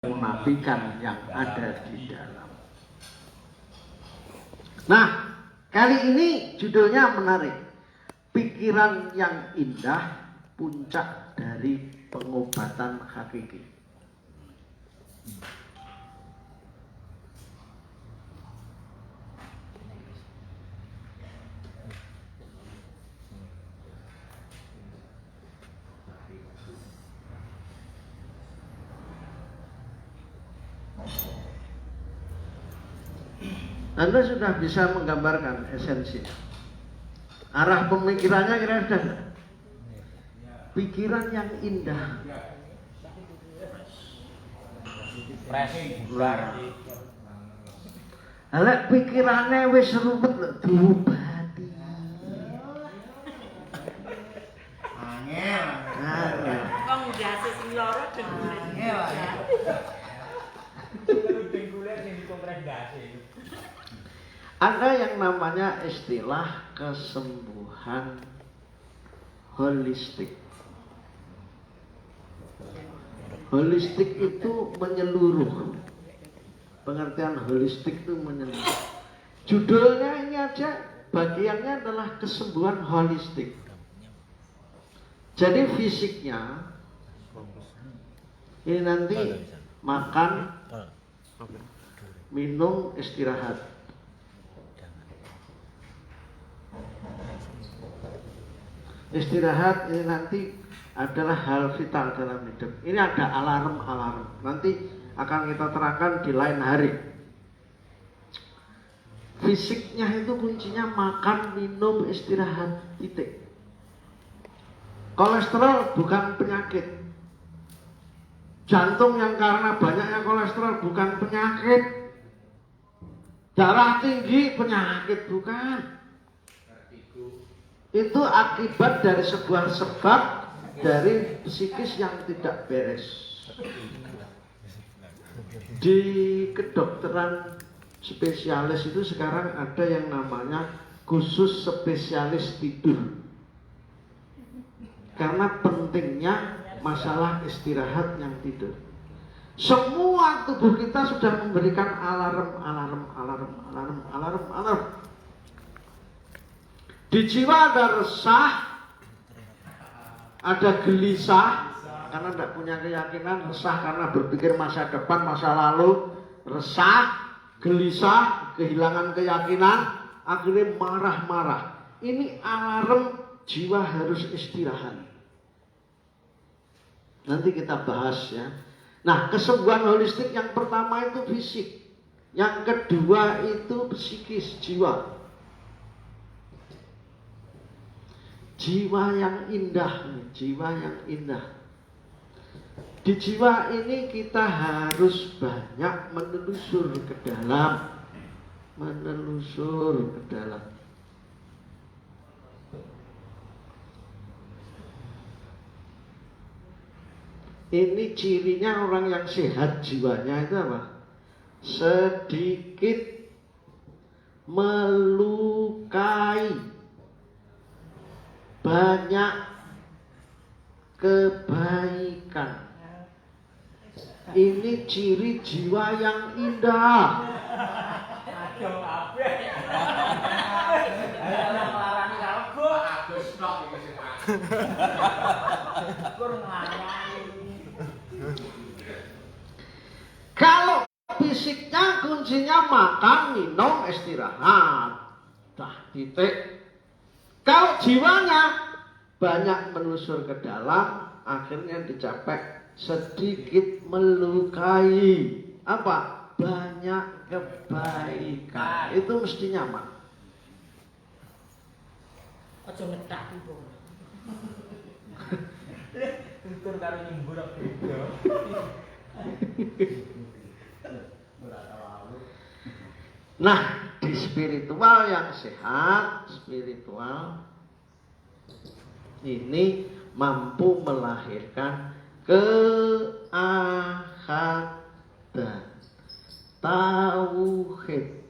menafikan yang ada di dalam. Nah, kali ini judulnya menarik. Pikiran yang indah, puncak dari pengobatan hakiki. Anda sudah bisa menggambarkan esensinya. Arah pemikirannya kira-kira sudah enggak? Pikiran yang indah. Lah pikirannya wis rumet lho diobati. Angel. Wong biasa sing lara dengkule. Ada yang namanya istilah kesembuhan holistik. Holistik itu menyeluruh. Pengertian holistik itu menyeluruh. Judulnya ini aja, bagiannya adalah kesembuhan holistik. Jadi fisiknya ini nanti makan, minum, istirahat. Istirahat ini nanti adalah hal vital dalam hidup. Ini ada alarm-alarm. Nanti akan kita terangkan di lain hari. Fisiknya itu kuncinya makan, minum, istirahat, titik. Kolesterol bukan penyakit. Jantung yang karena banyaknya kolesterol bukan penyakit. Darah tinggi penyakit bukan. Itu akibat dari sebuah sebab dari psikis yang tidak beres. Di kedokteran spesialis itu sekarang ada yang namanya khusus spesialis tidur. Karena pentingnya masalah istirahat yang tidur. Semua tubuh kita sudah memberikan alarm. Di jiwa ada resah, ada gelisah karena tidak punya keyakinan, resah karena berpikir masa depan, masa lalu, resah, gelisah, kehilangan keyakinan, akhirnya marah-marah. Ini alarm jiwa harus istirahat. Nanti kita bahas ya. Nah, kesembuhan holistik yang pertama itu fisik, yang kedua itu psikis, jiwa. Jiwa yang indah, jiwa yang indah. Di jiwa ini kita harus banyak menelusur ke dalam. Ini cirinya orang yang sehat jiwanya itu apa? Sedikit melukai, banyak kebaikan. Ini ciri jiwa yang indah. Kalau fisiknya kuncinya makan, minum, istirahat. Dah titik. Kalau jiwanya banyak menelusur ke dalam, akhirnya dicapai sedikit melukai. Apa? Banyak kebaikan. Itu mesti nyaman. Aja ngetak iku. Untur karo nyembur beda. Nah, di spiritual yang sehat, spiritual ini mampu melahirkan keahadan, tauhid,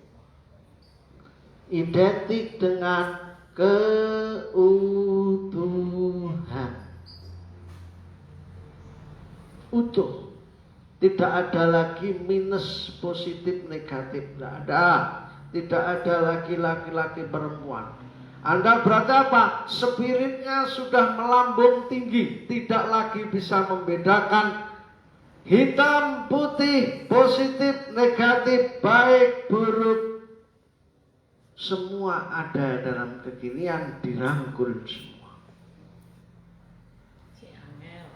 identik dengan keutuhan, utuh. Tidak ada lagi minus positif negatif, tidak ada. Tidak ada lagi laki-laki perempuan. Anda berarti apa? Spiritnya sudah melambung tinggi, tidak lagi bisa membedakan hitam, putih, positif, negatif, baik, buruk. Semua ada dalam kekinian, dirangkul semua. Si Amel.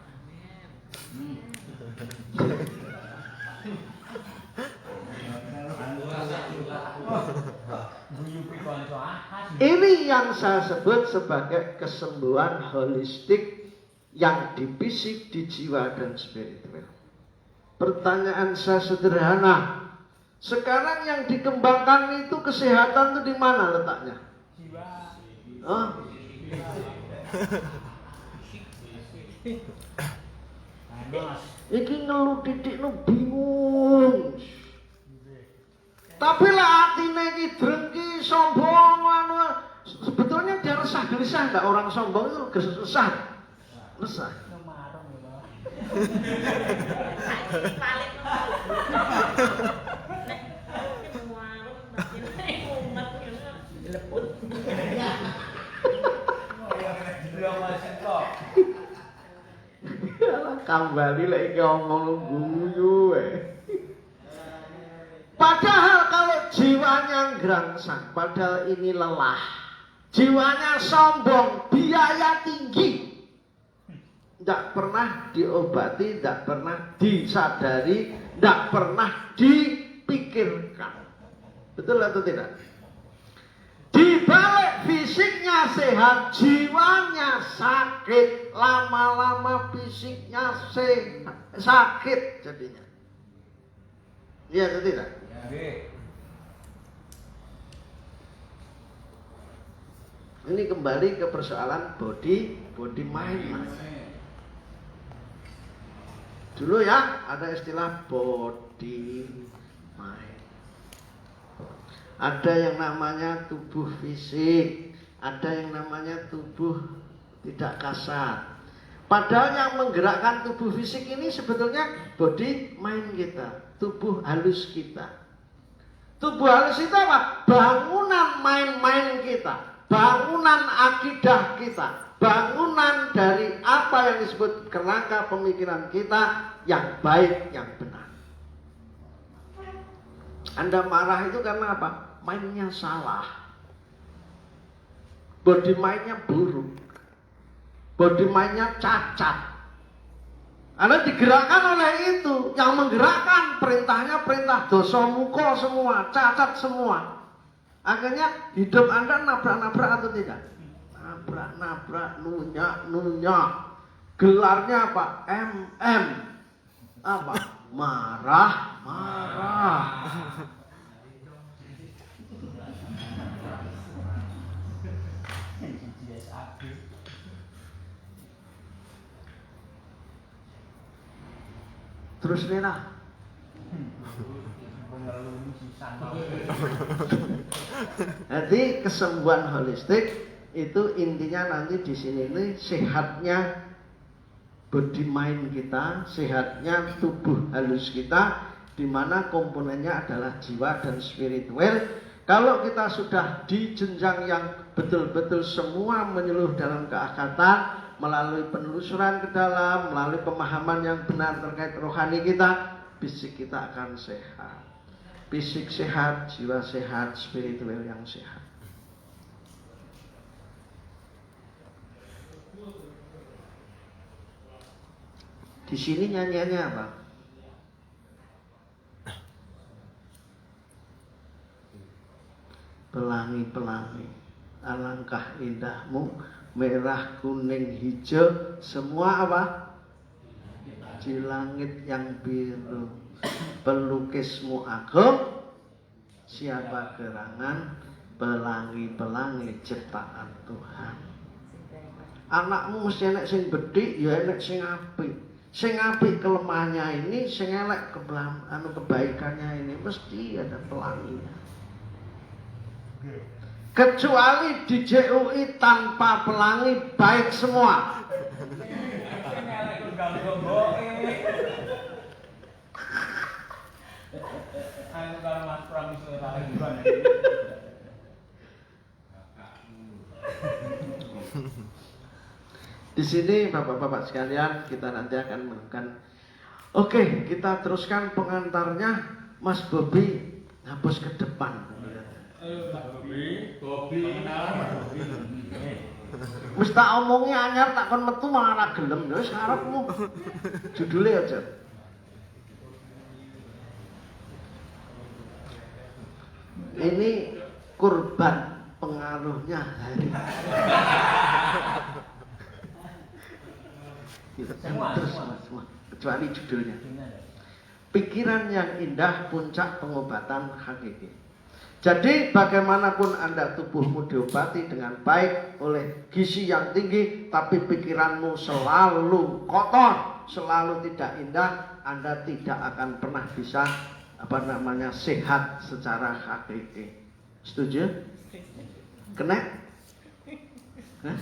Ini yang saya sebut sebagai kesembuhan holistik yang di fisik, di jiwa dan spiritual. Pertanyaan saya sederhana. Sekarang yang dikembangkan itu kesehatan itu di mana letaknya? Oh. Iki ngeluh titik nu bingung. Tapi lah atine iki drengki sombong anu. Sebetulnya dia resah gelisah enggak orang sombong itu resah. Resah. Paling leput. Kembali lagi ngomong guyu. Padahal kalau jiwanya gerangsang, padahal ini lelah. Jiwanya sombong, biaya tinggi. Tidak pernah diobati, tidak pernah disadari, tidak pernah dipikirkan. Betul atau tidak? Di balik fisiknya sehat, jiwanya sakit. Lama-lama fisiknya sakit jadinya. Iya atau tidak? Ini kembali ke persoalan body mind. Dulu ya ada istilah body mind. Ada yang namanya tubuh fisik, ada yang namanya tubuh tidak kasar. Padahal yang menggerakkan tubuh fisik ini sebetulnya body mind kita, tubuh halus kita. Tubuh halus itu apa? Bangunan mind kita, bangunan akidah kita, bangunan dari apa yang disebut kerangka pemikiran kita yang baik, yang benar. Anda marah itu karena apa? Mindnya salah. Body mindnya buruk. Body mindnya cacat. Anda digerakkan oleh itu. Yang menggerakkan perintahnya perintah dosa muka semua, cacat semua. Akhirnya hidup Anda nabrak-nabrak atau tidak? Nabrak-nabrak, nunyak. Gelarnya apa? MM. Apa? Marah. Terus Nena. Jadi kesembuhan holistik itu intinya nanti di sini ini sehatnya body mind kita, sehatnya tubuh halus kita, di mana komponennya adalah jiwa dan spiritual. Kalau kita sudah di jenjang yang betul-betul semua menyeluruh dalam keakatan, melalui penelusuran ke dalam, melalui pemahaman yang benar terkait rohani kita, fisik kita akan sehat. Fisik sehat, jiwa sehat, spiritual yang sehat. Di sini nyanyiannya apa? Pelangi-pelangi, alangkah indahmu, merah, kuning, hijau, semua apa? Di langit yang biru, pelukismu agung, siapa gerangan, pelangi-pelangi ciptaan Tuhan. Anakmu mesti enek sing bedhik, ya enek sing apik. Sing apik kelemahannya ini, sing elek kebaikannya ini, mesti ada pelanginya. Kecuali di JUI tanpa pelangi baik semua. Aku kalau Mas Pram iso lakukan. Di sini Bapak-bapak sekalian kita nanti akan menemukan. Oke, kita teruskan pengantarnya. Mas Bobi hapus ke depan. Bobi. Wis tak omongi anyar tak kon metu malah ora gelem. Wis karepmu. Judule aja. Ini kurban pengaruhnya hari. Semua. Kecuali judulnya. Pikiran yang indah puncak pengobatan hakiki. Jadi bagaimanapun Anda tubuhmu diobati dengan baik oleh gizi yang tinggi, tapi pikiranmu selalu kotor, selalu tidak indah, Anda tidak akan pernah bisa sehat secara hakiki. Setuju? Kena? Hah?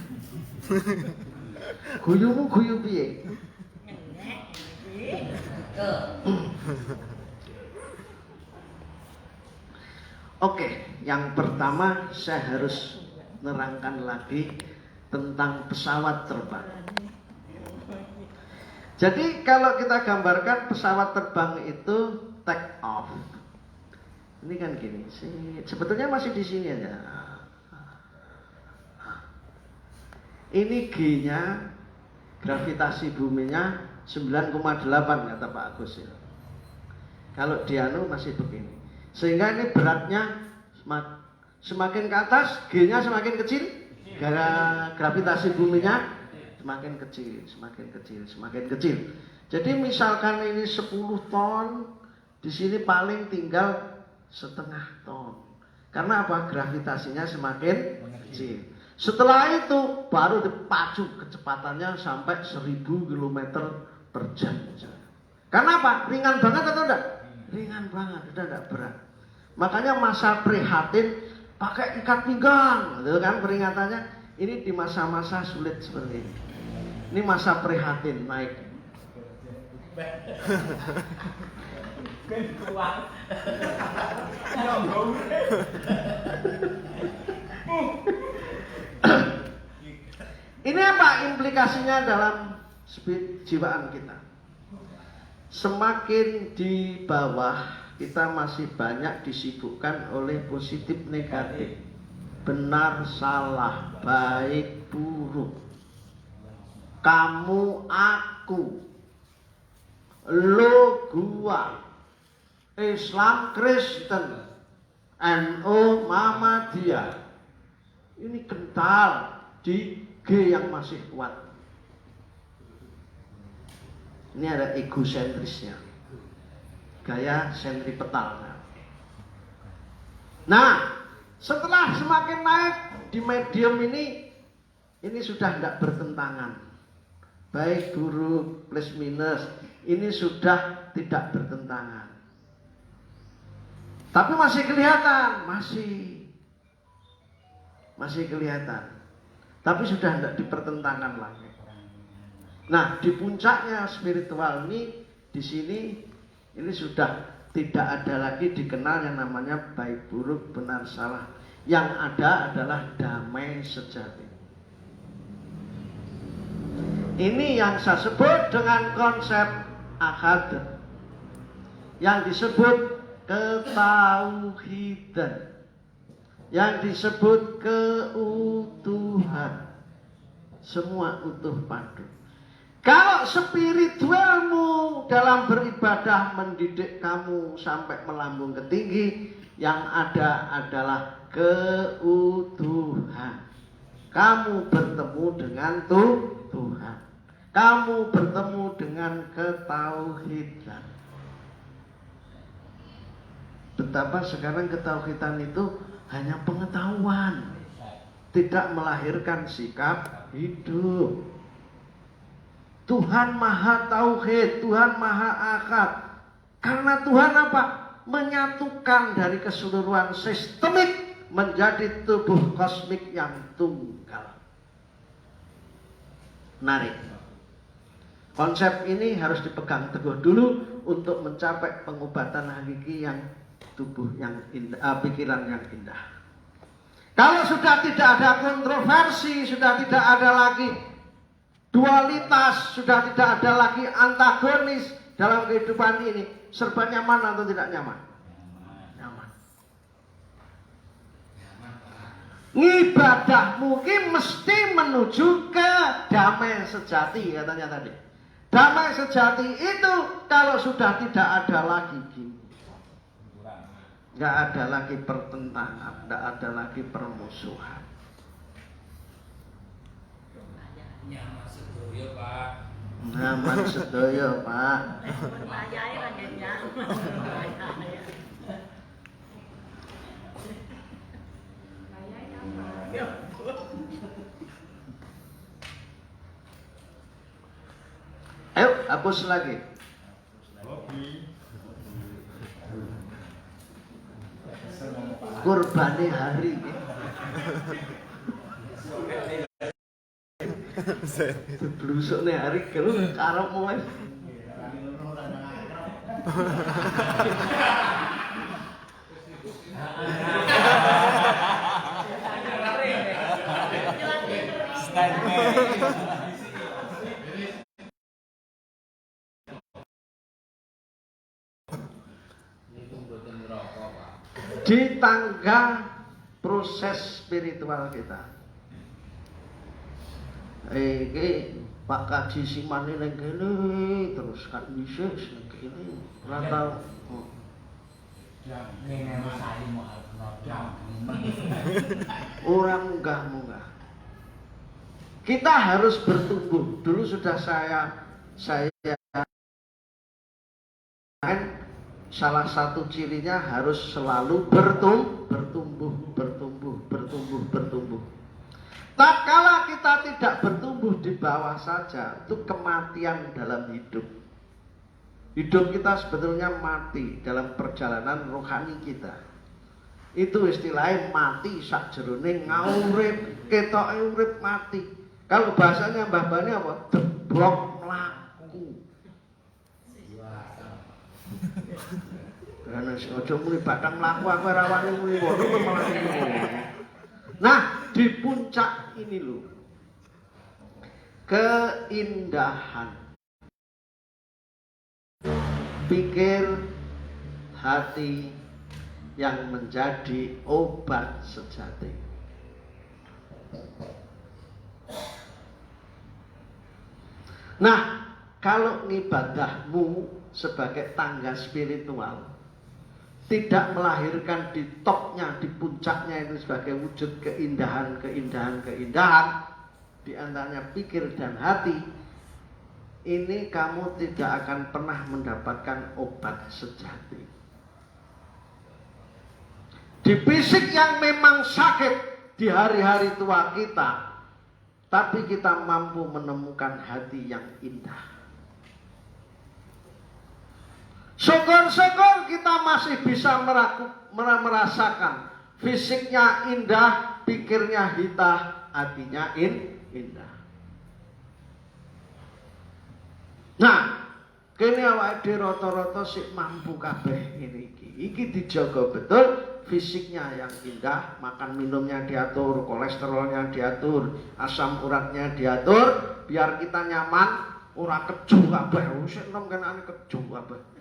Guyumu guyu piye? Oke, yang pertama saya harus nerangkan lagi tentang pesawat terbang. Jadi kalau kita gambarkan pesawat terbang itu take off. Ini kan gini, sebetulnya masih di sini aja. Ini G-nya, gravitasi buminya 9,8 kata Pak Agus ya. Kalau dianu masih begini. Sehingga ini beratnya semakin ke atas, G-nya semakin kecil, gravitasi buminya semakin kecil, semakin kecil. Jadi misalkan ini 10 ton, di sini paling tinggal setengah ton. Karena apa? Gravitasinya semakin kecil. Setelah itu baru dipacu kecepatannya sampai 1000 km per jam. Karena apa? Ringan banget atau enggak? Ringan banget, udah enggak berat. Makanya masa prihatin pakai ikat pinggang, gitu kan peringatannya. Ini di masa-masa sulit seperti ini. Ini masa prihatin naik. Ini apa implikasinya dalam jiwaan kita? Semakin di bawah kita masih banyak disibukkan oleh positif negatif, benar salah, baik buruk, kamu aku, lo gua, Islam Kristen, NU Muhammadiyah. Ini kental di G yang masih kuat. Ini ada egosentrisnya, gaya sentripetal. Nah, setelah semakin naik di medium ini sudah tidak bertentangan. Baik buruk plus minus ini sudah tidak bertentangan. Tapi masih kelihatan, masih kelihatan. Tapi sudah tidak dipertentangkan lagi. Nah, di puncaknya spiritual ini, di sini ini sudah tidak ada lagi dikenal yang namanya baik buruk benar salah. Yang ada adalah damai sejati. Ini yang saya sebut dengan konsep akad, yang disebut ketauhidan, yang disebut keutuhan. Semua utuh padu. Kalau spiritualmu dalam beribadah mendidik kamu sampai melambung ke tinggi, yang ada adalah keutuhan. Kamu bertemu dengan Tuhan. Kamu bertemu dengan ketauhidan. Betapa sekarang ketauhidan itu hanya pengetahuan, tidak melahirkan sikap hidup. Tuhan Maha Tauhid, Tuhan Maha Akad. Karena Tuhan apa? Menyatukan dari keseluruhan sistemik menjadi tubuh kosmik yang tunggal. Menarik. Konsep ini harus dipegang teguh dulu untuk mencapai pengobatan hakiki yang tubuh yang indah, pikiran yang indah. Kalau sudah tidak ada kontroversi, sudah tidak ada lagi dualitas, sudah tidak ada lagi antagonis dalam kehidupan ini, serba nyaman atau tidak nyaman? Nyaman. Ibadah mungkin mesti menuju ke damai sejati, katanya tadi. Damai sejati itu kalau sudah tidak ada lagi gini, nggak ada lagi pertentangan, nggak ada lagi permusuhan. Nyaman sedoyo, Pak. Nyaman sedoyo, Pak. Berlayar kan nyaman. Ayo, hapus lagi. Kurbani hari. Blusuknya hari kalau karep mulai. Di tangga proses spiritual kita. Pak Kaji Simani neng kene terus kan bisa neng kene rata. Orang munggah. Kita harus bertumbuh. Dulu sudah saya salah satu cirinya harus selalu bertumbuh. Tatkala kita tidak bertumbuh di bawah saja, itu kematian dalam hidup. Hidup kita sebetulnya mati dalam perjalanan rohani kita. Itu istilahnya mati sakjerone ngaurip, ketoke urip mati. Kalau bahasanya Mbah Bani apa? Deblok mlaku. Karena ojo muni batang mlaku aku ora wani muni ngono malah ngono. Nah, di puncak ini loh. Keindahan pikir hati yang menjadi obat sejati. Nah, kalau ngibadahmu sebagai tangga spiritual tidak melahirkan di topnya, di puncaknya itu sebagai wujud keindahan di antaranya pikir dan hati, ini kamu tidak akan pernah mendapatkan obat sejati. Di fisik yang memang sakit di hari-hari tua kita, tapi kita mampu menemukan hati yang indah. Syukur-syukur kita masih bisa merasakan fisiknya indah, pikirnya hitah, hatinya indah. Nah, kene awake dhewe rata-rata sik mampu kabeh ngene iki. Iki dijaga betul, fisiknya yang indah, makan minumnya diatur, kolesterolnya diatur, asam uratnya diatur, biar kita nyaman, ora keju kabeh. Sik enom kenane keju kabeh.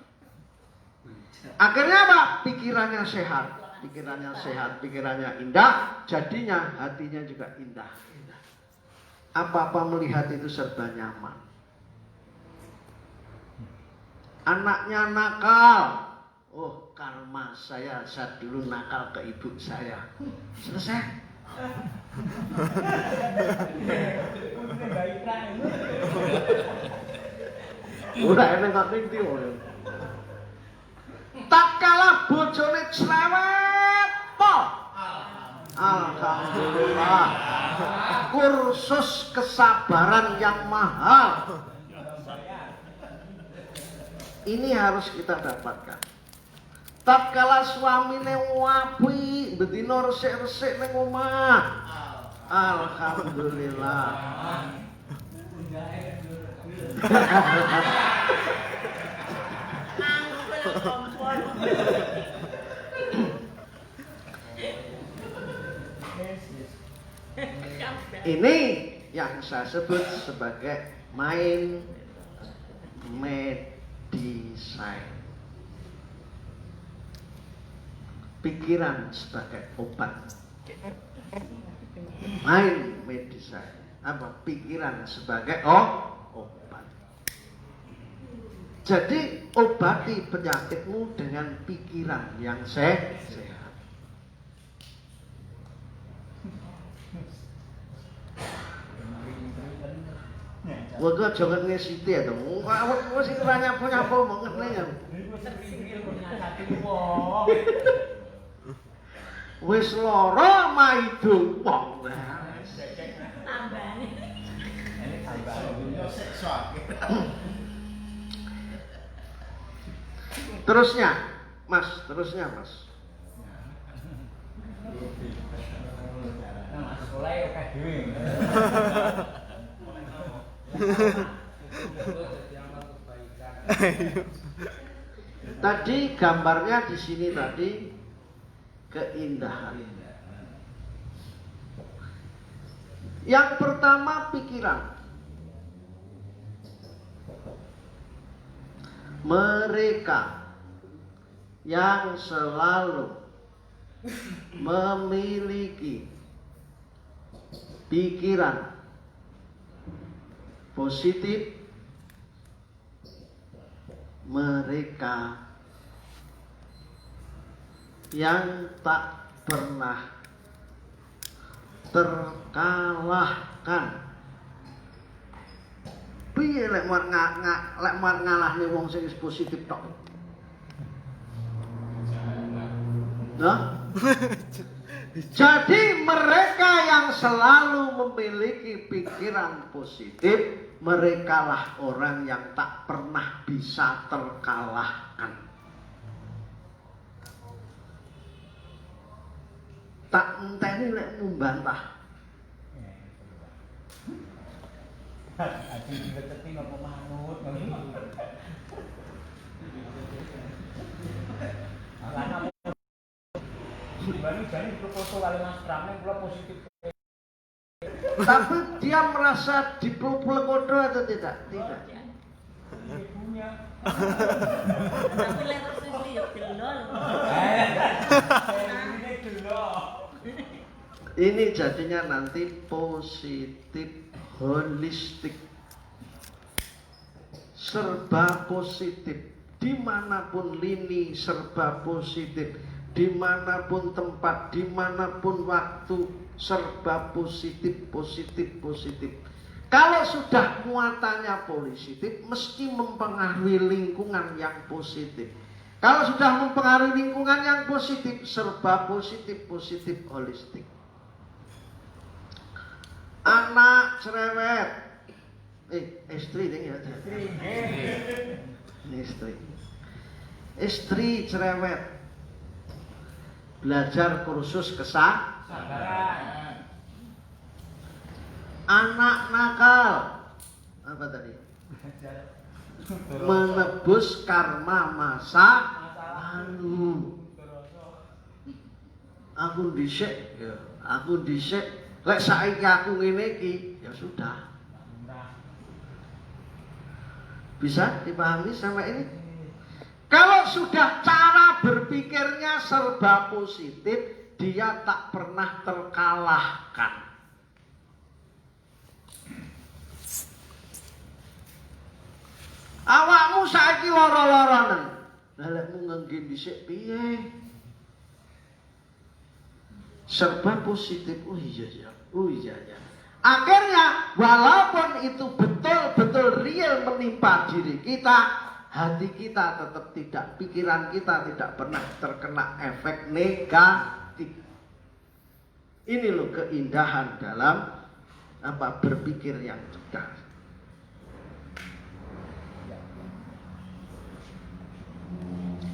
Akhirnya apa? Pikirannya sehat, pikirannya indah, jadinya hatinya juga indah. Apa-apa melihat itu serba nyaman. Anaknya nakal, oh karma saya dulu nakal ke ibu saya. Selesai. Udah enak kok ning ndi. Tatkala bojone cerewet po. Alhamdulillah. Kursus kesabaran yang mahal. Ini harus kita dapatkan. Tatkala suamine wapi, bedino resik-resik ning omah. Alhamdulillah. Angkul kompor. Ini yang saya sebut sebagai mind medicine. Pikiran sebagai obat. Mind medicine. Apa? Pikiran sebagai obat. Jadi obati penyakitmu dengan pikiran yang sehat. Waduh, jangan ngesiti ya dong. Wah, sih banyak punya apa mengenai ya. Wis lara maido wong. Tambane. Terusnya, Mas. Tadi gambarnya di sini tadi keindahan. Yang pertama pikiran. Mereka yang selalu memiliki pikiran positif, mereka yang tak pernah terkalahkan. Piye lek ngalahne wong sing positif tok. Nah? Jadi mereka yang selalu memiliki pikiran positif, merekalah orang yang tak pernah bisa terkalahkan. Tak enteni lek membantah. Aji ngeteti ngopo manut ngono. Alana Bani proposal kali Mas Pram ning kula positif. Tapi dia merasa dipeluk-peluk kodo atau tidak? Tidak. Ibunya. Tapi lek terus yo delol. Ini dulu. Ini jadinya nanti positif holistik, serba positif, dimanapun lini serba positif, dimanapun tempat, dimanapun waktu serba positif. Kalau sudah muatannya positif, mesti mempengaruhi lingkungan yang positif. Kalau sudah mempengaruhi lingkungan yang positif, serba positif holistik. Anak cerewet, istri ding ya. Istri cerewet, belajar kursus kesabaran. Anak nakal, apa tadi? Menebus karma masa lalu. Aku dhisik. Lek saiki aku ngene iki, ya sudah. Bisa dipahami sama ini? Kalau sudah cara berpikirnya serba positif, dia tak pernah terkalahkan. Awakmu saiki lara-laranen. Lah lekmu ngengge dhisik piye? Serba positif. Oh iya. Akhirnya walaupun itu betul-betul real menimpa diri kita, hati kita tetap tidak, pikiran kita tidak pernah terkena efek negatif. Ini loh keindahan dalam berpikir yang cerdas.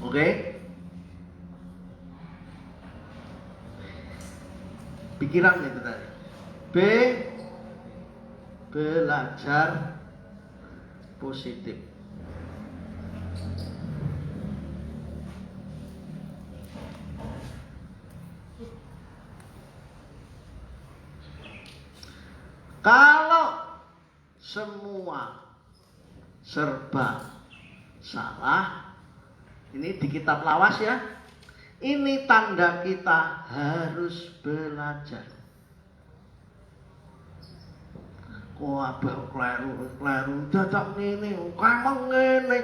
Oke? Pikiran itu tadi. B. Belajar positif. Kalau semua serba salah, ini di kitab lawas ya, ini tanda kita harus belajar. Kok abah kleru dadak ngene, kamang ngene.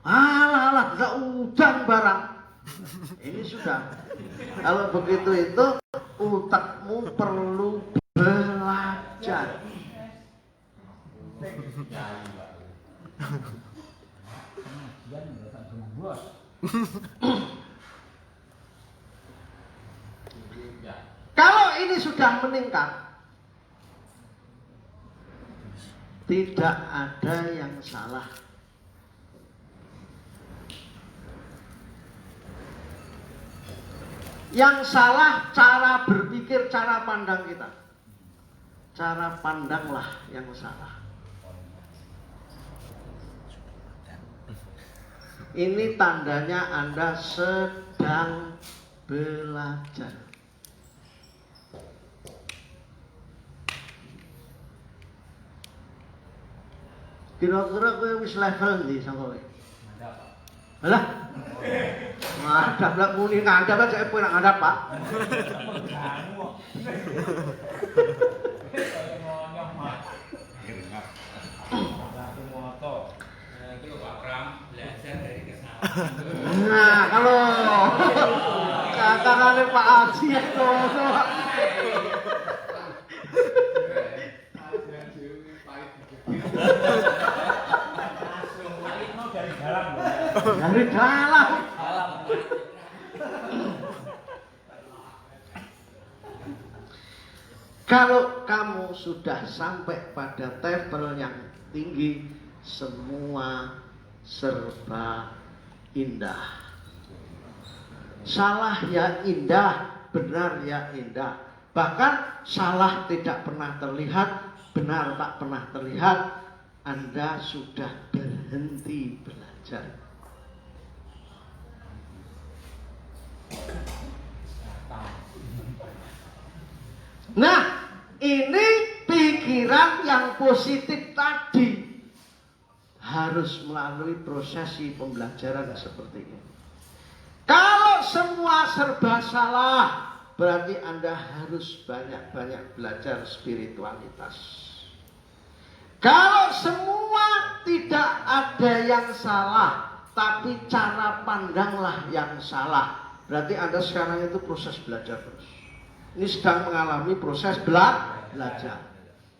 Alah, dadak udan barang. Ini sudah. Kalau begitu itu utakmu perlu belajar. Kalau ini sudah meningkat, tidak ada yang salah. Yang salah cara berpikir, cara pandang kita. Cara pandanglah yang salah. Ini tandanya Anda sedang belajar. Kira-kira kowe wis level ndi sangko kowe? Alah. Ngadap lah muni ngandap aja saya pengen ngandap, Pak. Pak Pram belajar dari kesalahan. Nah, kalau katakannya Pak Haji itu. Dari dalam. Kalau kamu sudah sampai pada level yang tinggi, semua serba indah. Salah ya indah, benar ya indah. Bahkan salah tidak pernah terlihat, benar tak pernah terlihat. Anda sudah berhenti belajar. Nah, ini pikiran yang positif tadi harus melalui prosesi pembelajaran seperti ini. Kalau semua serba salah, berarti Anda harus banyak-banyak belajar spiritualitas. Kalau semua tidak ada yang salah, tapi cara pandanglah yang salah, berarti Anda sekarang itu proses belajar terus. Ini sedang mengalami proses belajar.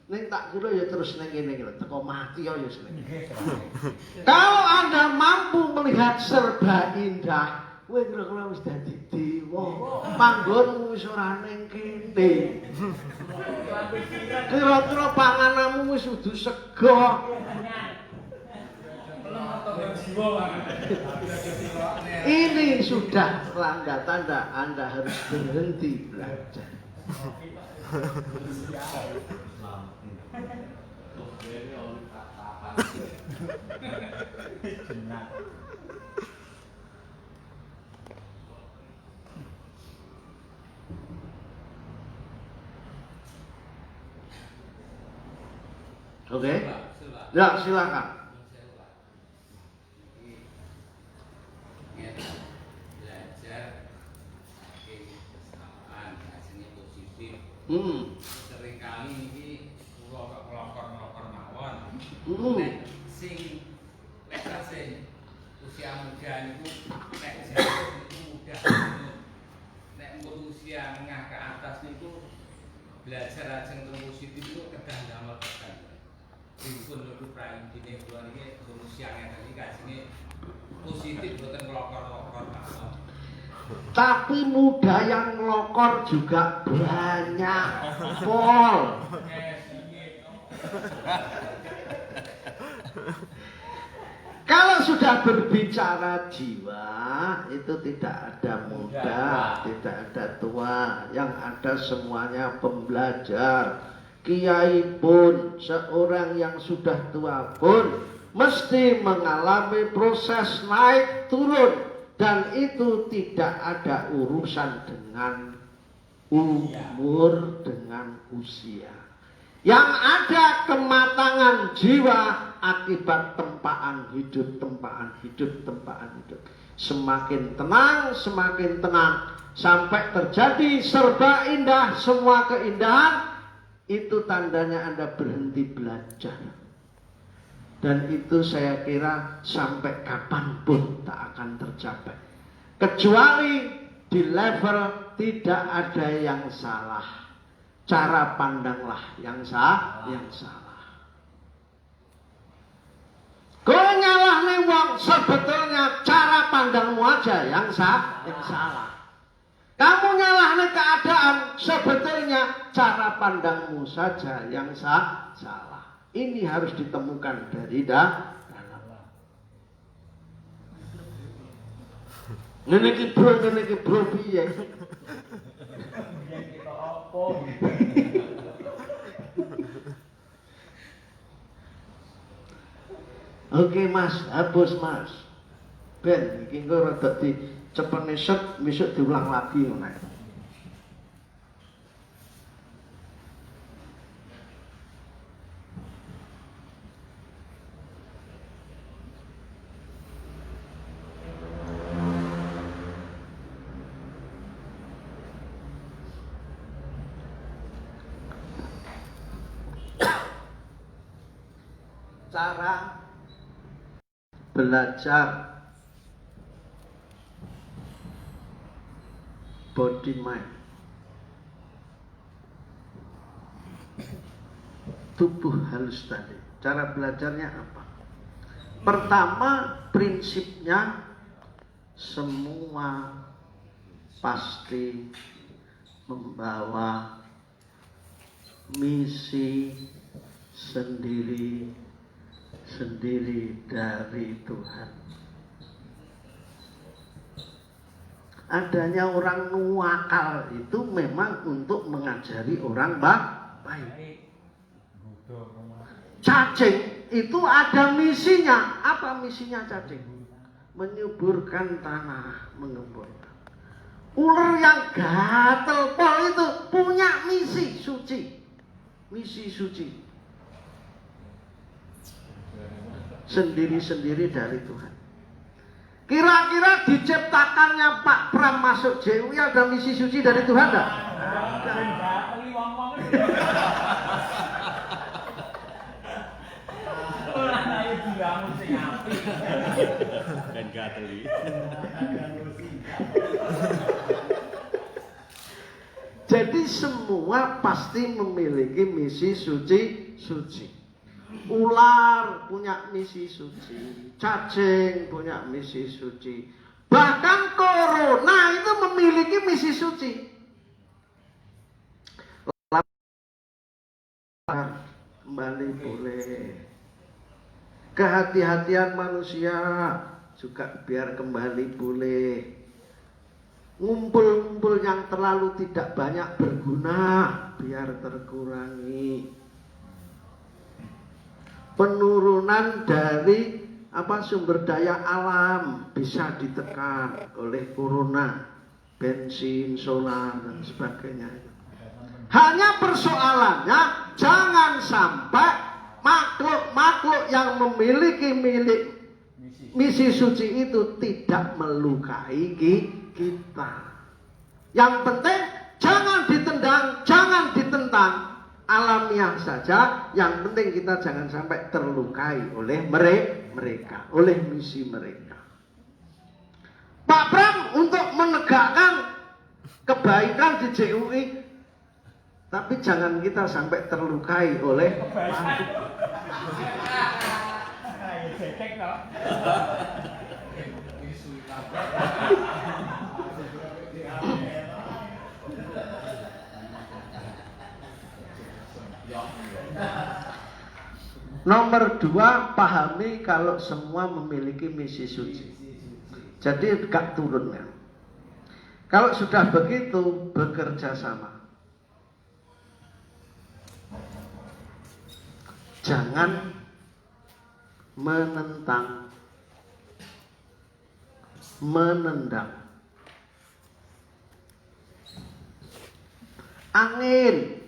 Ning tak kira ya terus ning kene iki lho, teko mati ya seneng. Kalau Anda mampu melihat serba indah, kowe kira-kira wis dadi dewa. Panggonmu wis ora ning kene. Kira-kira pangananmu wis kudu sego. Ini sudah tanda-tanda Anda harus berhenti belajar. Oke? Ya, silakan. Belajar dari kesalahan, hasilnya positif. Seringkali ini melokor mawon. Nek sing usia muda niku nek muda. Nek usia menengah ke atas niku belajar ajeng positif itu kedah damel tekan. Dipun lho praindine kula niki usia ngeten iki kajenge positif boten melokor-lokor mawon. Tapi muda yang ngelokor juga banyak, Pol. Kalau sudah berbicara jiwa, itu tidak ada muda, tidak ada tua, yang ada semuanya pembelajar. Kiai pun, seorang yang sudah tua pun mesti mengalami proses naik turun, dan itu tidak ada urusan dengan umur, dengan usia. Yang ada kematangan jiwa akibat tempaan hidup, tempaan hidup, tempaan hidup. Semakin tenang, sampai terjadi serba indah, semua keindahan, itu tandanya Anda berhenti belajar. Dan itu saya kira sampai kapanpun tak akan tercapai. Kecuali di level tidak ada yang salah. Cara pandanglah yang salah. Kau nyalahne wong, sebetulnya cara pandangmu aja yang salah. Kamu nyalahne keadaan, sebetulnya cara pandangmu saja yang salah. Ini harus ditemukan dari dalam. Ngene iki bro piye? Kita opo? Oke mas, hapus mas. Ben, iki engko rada dicepene set, besok diulang lagi ngono. Cara belajar body mind, tubuh halus tadi. Cara belajarnya apa? Pertama, prinsipnya semua pasti membawa misi sendiri dari Tuhan. Adanya orang nuwakal itu memang untuk mengajari orang baik. Cacing itu ada misinya. Apa misinya cacing? Menyuburkan tanah, mengemburkan. Ular yang gatel pol itu punya misi suci. Misi suci. Sendiri-sendiri dari Tuhan. Kira-kira diciptakannya Pak Pram masuk JUI ada misi suci dari Tuhan enggak? Jadi semua pasti memiliki misi suci. Ular punya misi suci, cacing punya misi suci, bahkan corona itu memiliki misi suci. Kembali boleh, kehati-hatian manusia juga biar kembali boleh. Ngumpul-ngumpul yang terlalu tidak banyak berguna biar terkurangi. Penurunan dari sumber daya alam bisa ditekan oleh corona, bensin, solar dan sebagainya. Hanya persoalannya jangan sampai makhluk-makhluk yang memiliki misi suci itu tidak melukai kita. Yang penting jangan ditendang, jangan ditentang. Alamiah saja, yang penting kita jangan sampai terlukai oleh mereka, oleh misi mereka. Pak Pram untuk menegakkan kebaikan di JUI, tapi jangan kita sampai terlukai oleh Nomor 2, pahami kalau semua memiliki misi suci. Jadi gak turunnya. Kalau sudah begitu, bekerja sama. Jangan menentang, menendang. Angin,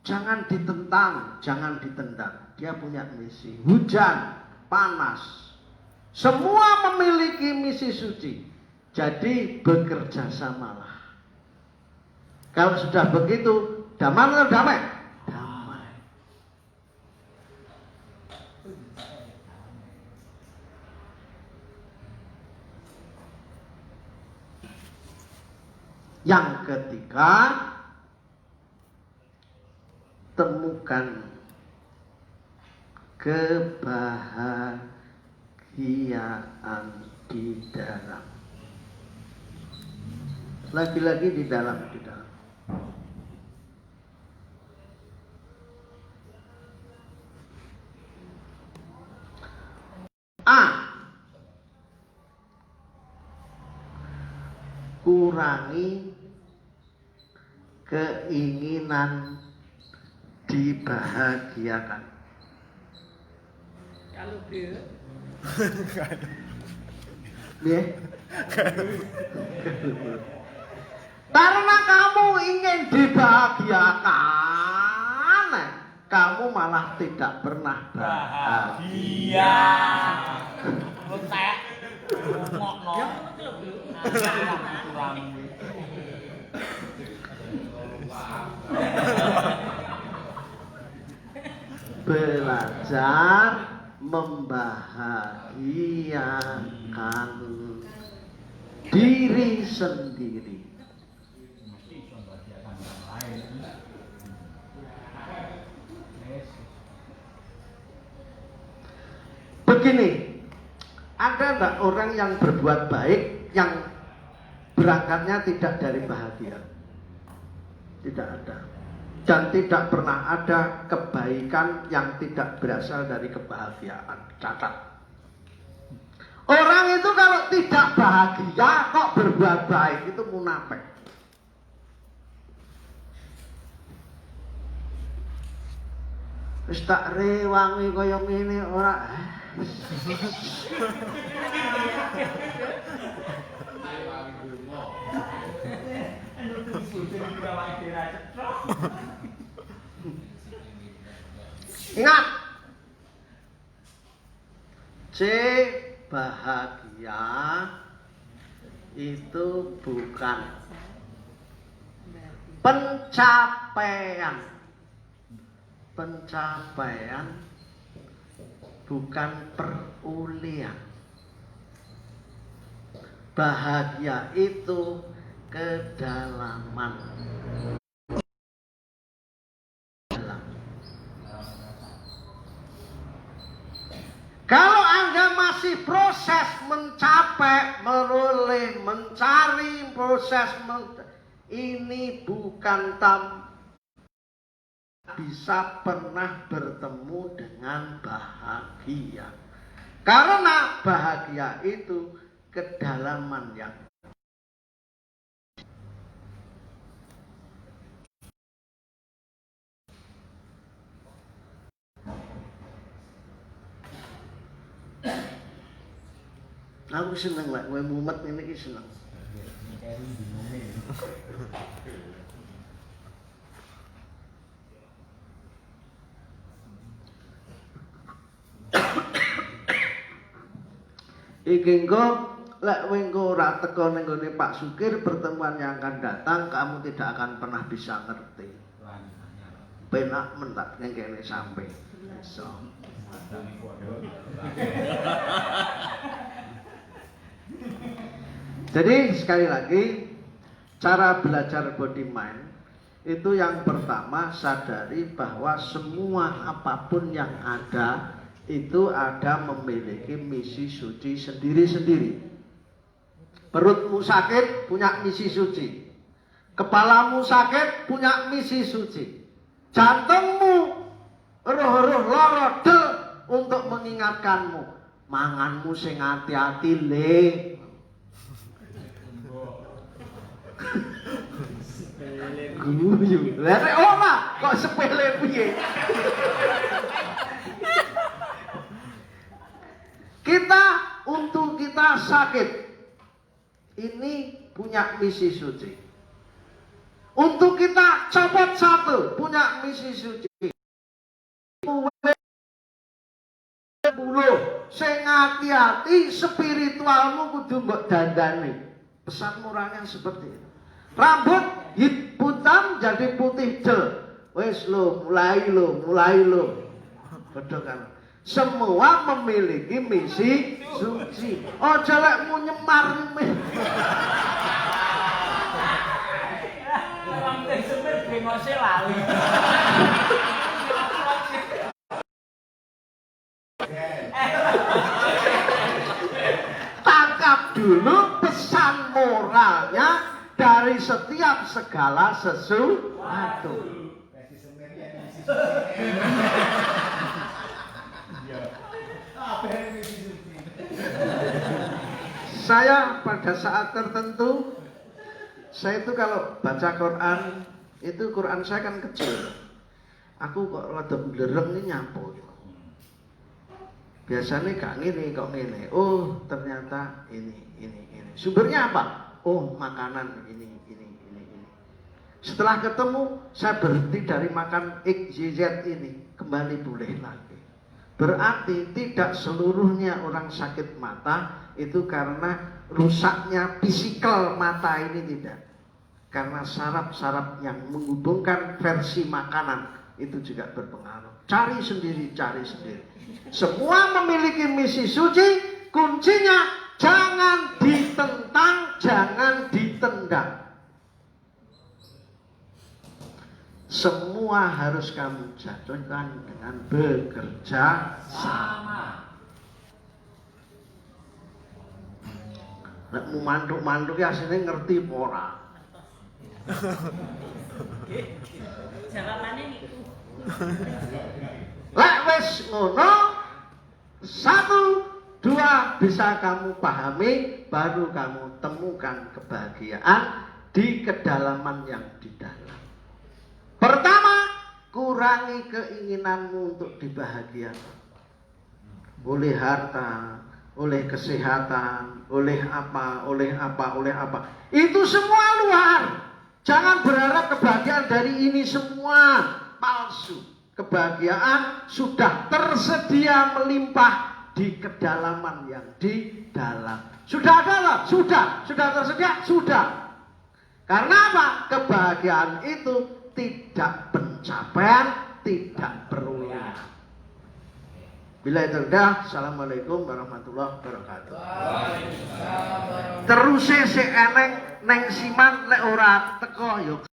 jangan ditentang, jangan ditendang. Dia punya misi. Hujan, panas, semua memiliki misi suci. Jadi bekerja samalah. Kalau sudah begitu, damai atau damai? Damai. Yang ketiga, temukan kebahagiaan di dalam. Lagi-lagi di dalam, di dalam. A. Kurangi keinginan dibahagiakan. Kalau dia Ya. Karena kamu ingin dibahagiakan, kamu malah tidak pernah bahagia. Lu tek. Ngokno. ya kalau dia Kurang. Belajar membahagiakan diri sendiri. Begini, ada enggak orang yang berbuat baik yang berangkatnya tidak dari bahagia? Tidak ada. Dan tidak pernah ada kebaikan yang tidak berasal dari kebahagiaan. Catat. Orang itu kalau tidak bahagia kok berbuat baik, itu munafik. Wis tak rewangi kaya ngene ora. Ingat, C, bahagia itu bukan pencapaian. Pencapaian bukan perolehan. Bahagia itu kedalaman. Kalau Anda masih proses mencapai, meroleh, mencari proses, ini bukan bisa pernah bertemu dengan bahagia. Karena bahagia itu kedalaman yang aku seneng lah, gue mumet ini seneng. Iki engko lek engko ora teko ning gone Pak Sukir, pertemuan yang akan datang kamu tidak akan pernah bisa ngerti. Penak mentak ning kene sampe. Iso. Jadi sekali lagi, cara belajar body mind itu yang pertama sadari bahwa semua apapun yang ada itu ada memiliki misi suci sendiri-sendiri. Perutmu sakit punya misi suci. Kepalamu sakit punya misi suci. Jantungmu roh-roh lara del untuk mengingatkanmu, manganmu sing hati-hati le. Guyu. Lah nek ora kok sepele piye? untuk kita sakit. Ini punya misi suci. Untuk kita copot satu, punya misi suci. Sing hati-hati, spiritualmu kudu mbok dandani. Pesan murahnya seperti itu. Rambut hitam jadi putih del. Wes mulai lo. Betul kan? Semua memiliki misi suci. Oh jelekmu nyemar. Orang teh semir bengose lali. Tangkap dulu pesan moralnya dari setiap segala sesuatu. Saya pada saat tertentu, saya itu kalau baca Quran, itu Quran saya kan kecil. Aku kok rada blereng ini nyapu. Biasanya gak ngene kok ngene. Oh, ternyata ini. Sumbernya apa? Oh, makanan ini. Setelah ketemu, saya berhenti dari makan XYZ ini, kembali boleh lagi. Berarti tidak seluruhnya orang sakit mata itu karena rusaknya fisikal mata ini, tidak. Karena saraf-saraf yang menghubungkan versi makanan itu juga berpengaruh. Cari sendiri. Semua memiliki misi suci, kuncinya jangan ditentang, jangan ditendang. Semua harus kamu jatuhkan dengan bekerja sama. Nek mau manduk ya asline ngerti ora. Jawabannya niku. Lek wis ngono, 1, 2 bisa kamu pahami, baru kamu temukan kebahagiaan di kedalaman yang di dalam. Pertama, kurangi keinginanmu untuk dibahagiakan. Oleh harta, oleh kesehatan, oleh apa. Itu semua luar. Jangan berharap kebahagiaan dari ini semua palsu. Kebahagiaan sudah tersedia melimpah di kedalaman yang di dalam. Sudah ada? Sudah tersedia? Sudah. Karena apa? Kebahagiaan itu tidak pencapaian, tidak perolehan. Bila itu dah, assalamualaikum warahmatullahi wabarakatuh. Terus eneng neng siman lek ora teko yo